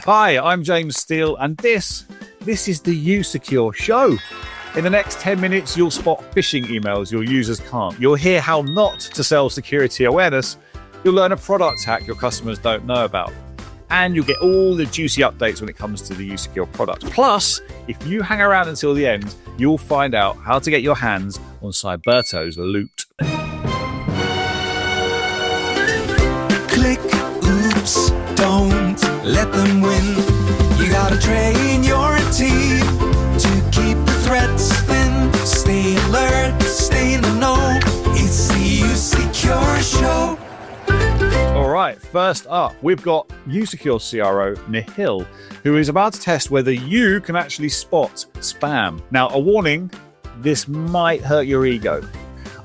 Hi, I'm James Steele, and this is the usecure show. In the next 10 minutes, you'll spot phishing emails your users can't. You'll hear how not to sell security awareness. You'll learn a product hack your customers don't know about. And you'll get all the juicy updates when it comes to the usecure product. Plus, if you hang around until the end, you'll find out how to get your hands on Cyberto's loot. Click, oops, don't let them win. You gotta train your team to keep the threats thin. Stay alert, stay in the know. It's the usecure show. All right, first up, we've got usecure CRO Nihil, who is about to test whether you can actually spot spam. Now, a warning, this might hurt your ego.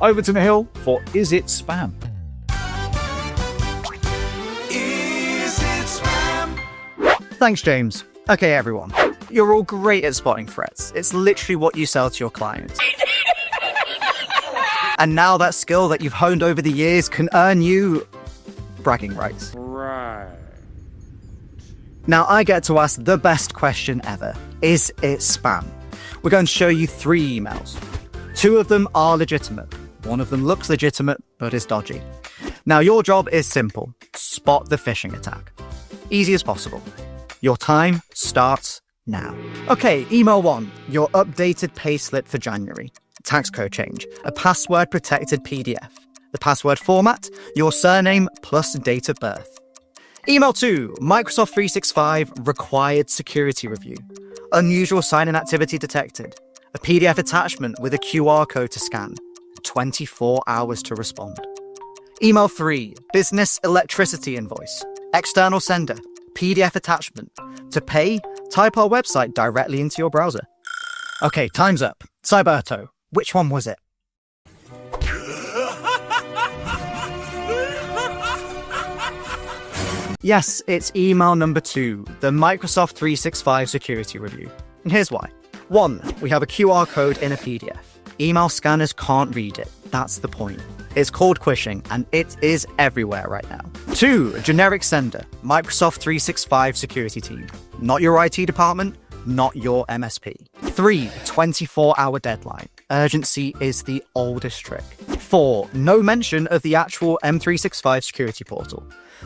Over to Nihil for Is It Spam? Is it spam? Thanks, James. Okay, everyone. You're all great at spotting threats. It's literally what you sell to your clients. And now that skill that you've honed over the years can earn you bragging rights. Right. Now I get to ask the best question ever. Is it spam? We're going to show you 3 emails. 2 of them are legitimate. 1 of them looks legitimate, but is dodgy. Now your job is simple. Spot the phishing attack. Easy as possible. Your time starts now. Okay, email 1. Your updated payslip for January. Tax code change. A password protected PDF. The password format, your surname plus date of birth. Email 2, Microsoft 365 required security review. Unusual sign-in activity detected. A PDF attachment with a QR code to scan. 24 hours to respond. Email 3, business electricity invoice. External sender. PDF attachment. To pay, type our website directly into your browser. Okay, time's up. Cyberto, which one was it? Yes, it's email number 2, the Microsoft 365 security review. And here's why. 1, we have a QR code in a PDF. Email scanners can't read it. That's the point. It's called phishing, and it is everywhere right now. 2, generic sender, Microsoft 365 security team. Not your IT department, not your MSP. 3, 24-hour deadline. Urgency is the oldest trick. 4, no mention of the actual M365 security portal.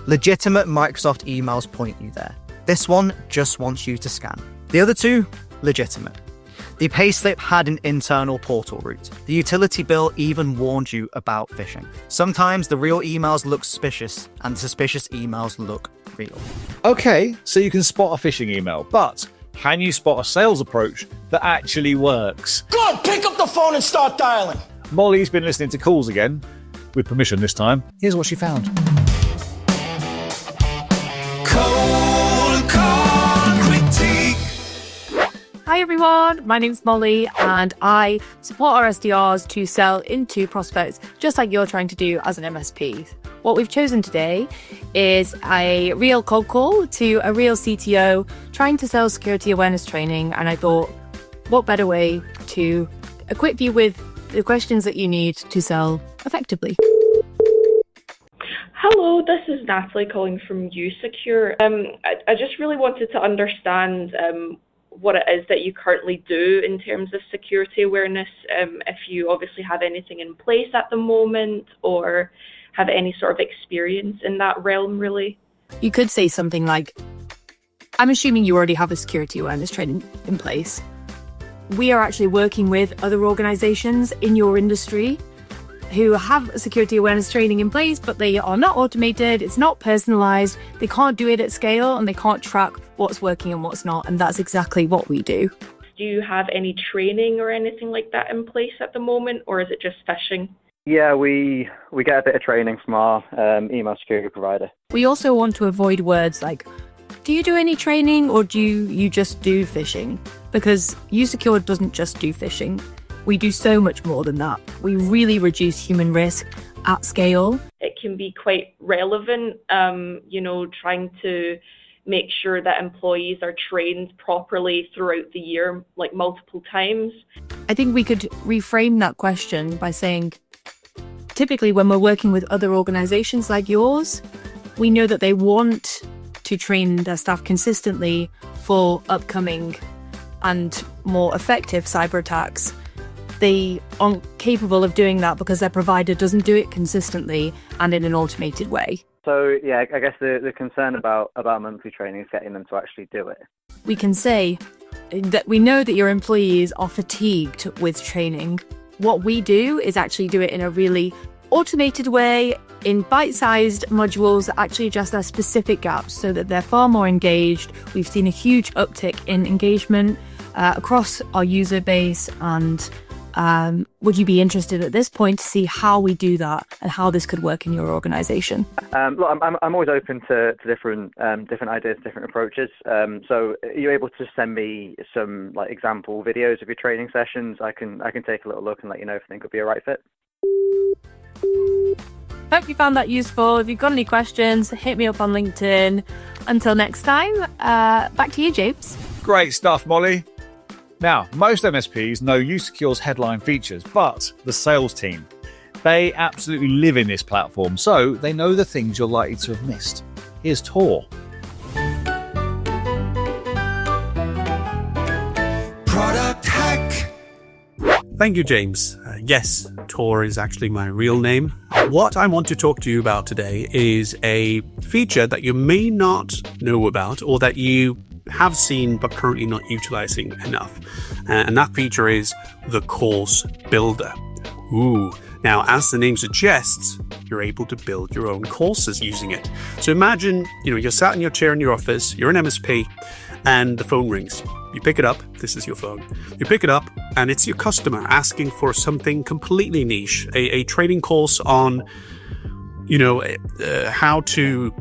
Legitimate Microsoft emails point you there. This one just wants you to scan. The other 2, legitimate. The payslip had an internal portal route. The utility bill even warned you about phishing. Sometimes the real emails look suspicious, and suspicious emails look real. Okay, so you can spot a phishing email, but can you spot a sales approach that actually works? Good, pick up the phone and start dialing. Molly's been listening to calls again, with permission this time. Here's what she found. Cold call critique. Hi everyone, my name's Molly and I support our SDRs to sell into prospects just like you're trying to do as an MSP. What we've chosen today is a real cold call to a real CTO trying to sell security awareness training, and I thought, what better way to equip you with the questions that you need to sell effectively. Hello, this is Natalie calling from usecure. I just really wanted to understand what it is that you currently do in terms of security awareness, if you obviously have anything in place at the moment or have any sort of experience in that realm, really. You could say something like, I'm assuming you already have a security awareness training in place. We are actually working with other organizations in your industry who have security awareness training in place, but they are not automated, it's not personalized, they can't do it at scale, and they can't track what's working and what's not, and that's exactly what we do. Do you have any training or anything like that in place at the moment, or is it just phishing? Yeah, we get a bit of training from our email security provider. We also want to avoid words like, do you do any training or do you just do phishing? Because usecure doesn't just do phishing. We do so much more than that. We really reduce human risk at scale. It can be quite relevant, trying to make sure that employees are trained properly throughout the year, like multiple times. I think we could reframe that question by saying, typically when we're working with other organizations like yours, we know that they want to to train their staff consistently for upcoming and more effective cyber attacks, they aren't capable of doing that because their provider doesn't do it consistently and in an automated way. So yeah, I guess the concern about monthly training is getting them to actually do it. We can say that we know that your employees are fatigued with training. What we do is actually do it in a really automated way, in bite-sized modules that actually address their specific gaps so that they're far more engaged. We've seen a huge uptick in engagement across our user base, and would you be interested at this point to see how we do that and how this could work in your organization? Look, I'm always open to different ideas, different approaches. So are you able to send me some like example videos of your training sessions? I can take a little look and let you know if I think it would be a right fit. Hope you found that useful. If you've got any questions, hit me up on LinkedIn. Until next time, back to you, James. Great stuff, Molly. Now, most MSPs know usecure's headline features, but the sales team, they absolutely live in this platform, so they know the things you're likely to have missed. Here's Tor. Product hack. Thank you, James. Yes, Tor is actually my real name. What I want to talk to you about today is a feature that you may not know about or that you have seen but currently not utilizing enough. And that feature is the course builder. Ooh. Now, as the name suggests, you're able to build your own courses using it. So imagine, you're sat in your chair in your office, you're an MSP, and the phone rings. You pick it up. This is your phone. You pick it up, and it's your customer asking for something completely niche, a training course on, how to,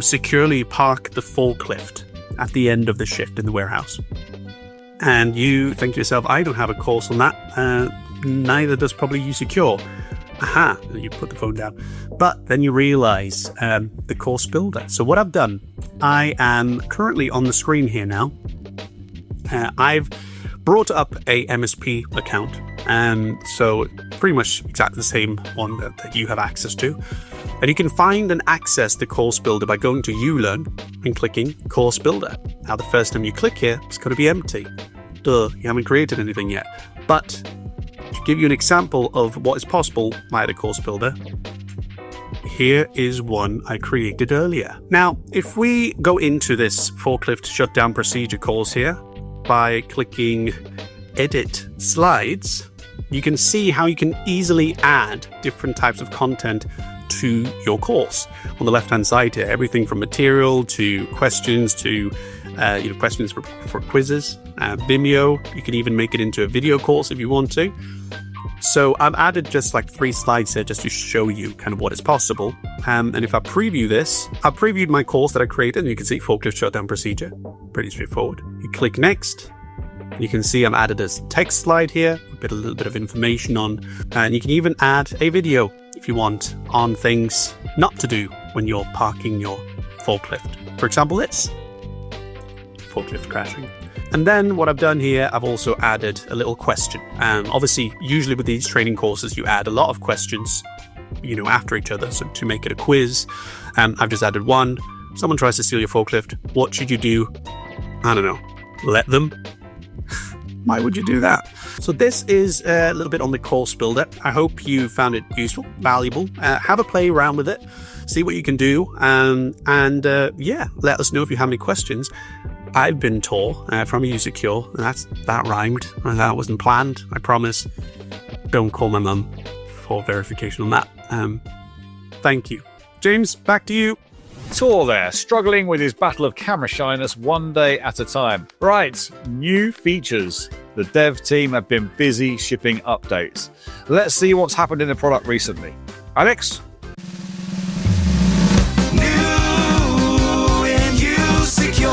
securely park the forklift at the end of the shift in the warehouse. And you think to yourself, I don't have a course on that. Neither does probably usecure. Aha, you put the phone down. But then you realize the course builder. So what I've done, I am currently on the screen here now. I've brought up a MSP account. So pretty much exactly the same one that you have access to. And you can find and access the course builder by going to ULearn and clicking course builder. Now, the first time you click here, it's going to be empty. Duh, you haven't created anything yet. But to give you an example of what is possible via the course builder, here is one I created earlier. Now, if we go into this forklift shutdown procedure course here by clicking edit slides, you can see how you can easily add different types of content to your course. On the left hand side here, everything from material to questions to questions for quizzes, Vimeo. You can even make it into a video course if you want to. So I've added just like 3 slides here just to show you kind of what is possible. And if I preview this, I've previewed my course that I created, and you can see forklift shutdown procedure. Pretty straightforward. You click next. You can see I've added a text slide here, a little bit of information on, and you can even add a video if you want on things not to do when you're parking your forklift. For example, this forklift crashing. And then what I've done here, I've also added a little question. Obviously, usually with these training courses, you add a lot of questions, after each other, so to make it a quiz. I've just added one. Someone tries to steal your forklift. What should you do? I don't know. Let them. Why would you do that? So this is a little bit on the course builder. I hope you found it useful, valuable. Have a play around with it. See what you can do. And let us know if you have any questions. I've been Tor from usecure, and that rhymed. That wasn't planned, I promise. Don't call my mum for verification on that. Thank you. James, back to you. Tor there, struggling with his battle of camera shyness one day at a time. Right, new features. The dev team have been busy shipping updates. Let's see what's happened in the product recently. Alex? New and usecure.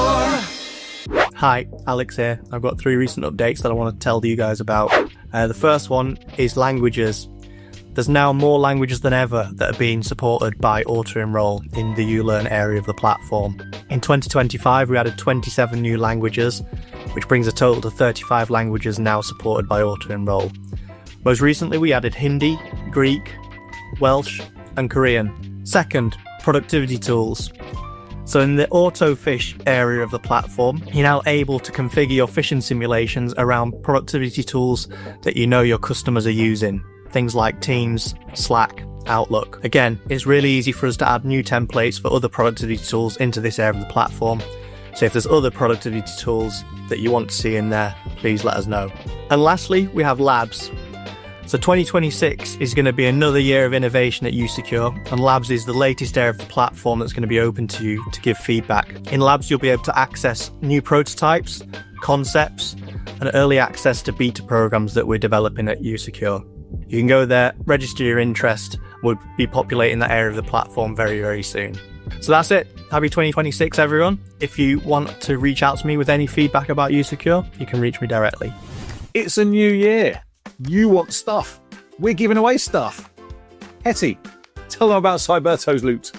Hi, Alex here. I've got 3 recent updates that I want to tell you guys about. The first one is languages. There's now more languages than ever that are being supported by auto-enroll in the ULearn area of the platform. In 2025, we added 27 new languages, which brings a total to 35 languages now supported by auto-enroll. Most recently, we added Hindi, Greek, Welsh, and Korean. Second, productivity tools. So in the auto fish area of the platform, you're now able to configure your phishing simulations around productivity tools that you know your customers are using. Things like Teams, Slack, Outlook. Again, it's really easy for us to add new templates for other productivity tools into this area of the platform. So if there's other productivity tools that you want to see in there, please let us know. And lastly, we have Labs. So 2026 is going to be another year of innovation at usecure, and Labs is the latest area of the platform that's going to be open to you to give feedback. In Labs, you'll be able to access new prototypes, concepts, and early access to beta programs that we're developing at usecure. You can go there, register your interest. We'll be populating that area of the platform very, very soon. So that's it. Happy 2026, everyone. If you want to reach out to me with any feedback about usecure, you can reach me directly. It's a new year. You want stuff. We're giving away stuff. Hetty, tell them about Cyberto's loot.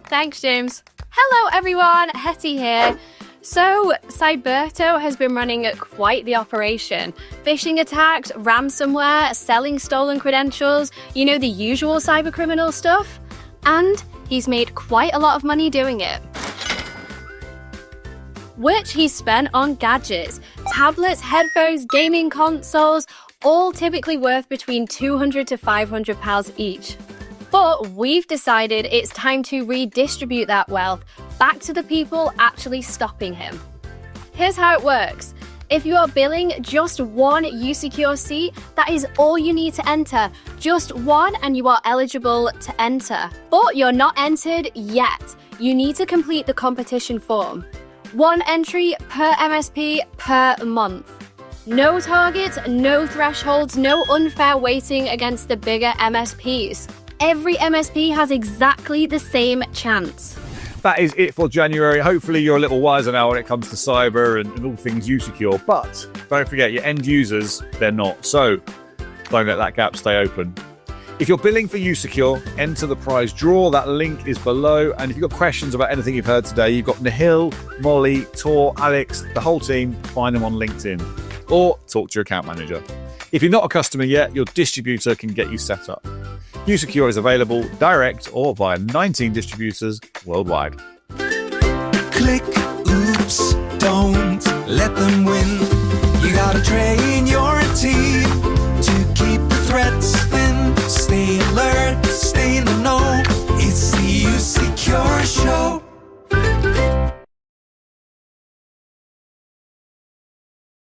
Thanks, James. Hello, everyone. Hetty here. So, Cyberto has been running quite the operation. Phishing attacks, ransomware, selling stolen credentials, you know, the usual cybercriminal stuff. And he's made quite a lot of money doing it, which he spent on gadgets, tablets, headphones, gaming consoles, all typically worth between £200 to £500 each. But we've decided it's time to redistribute that wealth back to the people actually stopping him. Here's how it works. If you are billing just one usecure seat, that is all you need to enter. Just one and you are eligible to enter. But you're not entered yet. You need to complete the competition form. One entry per MSP per month. No targets, no thresholds, no unfair weighting against the bigger MSPs. Every MSP has exactly the same chance. That is it for January. Hopefully you're a little wiser now when it comes to cyber and all things usecure. But don't forget, your end users, they're not. So don't let that gap stay open. If you're billing for usecure, enter the prize draw. That link is below. And if you've got questions about anything you've heard today, you've got Nahil, Molly, Tor, Alex, the whole team. Find them on LinkedIn or talk to your account manager. If you're not a customer yet, your distributor can get you set up. usecure is available direct or via 19 distributors worldwide. Click, oops, don't let them win. You gotta train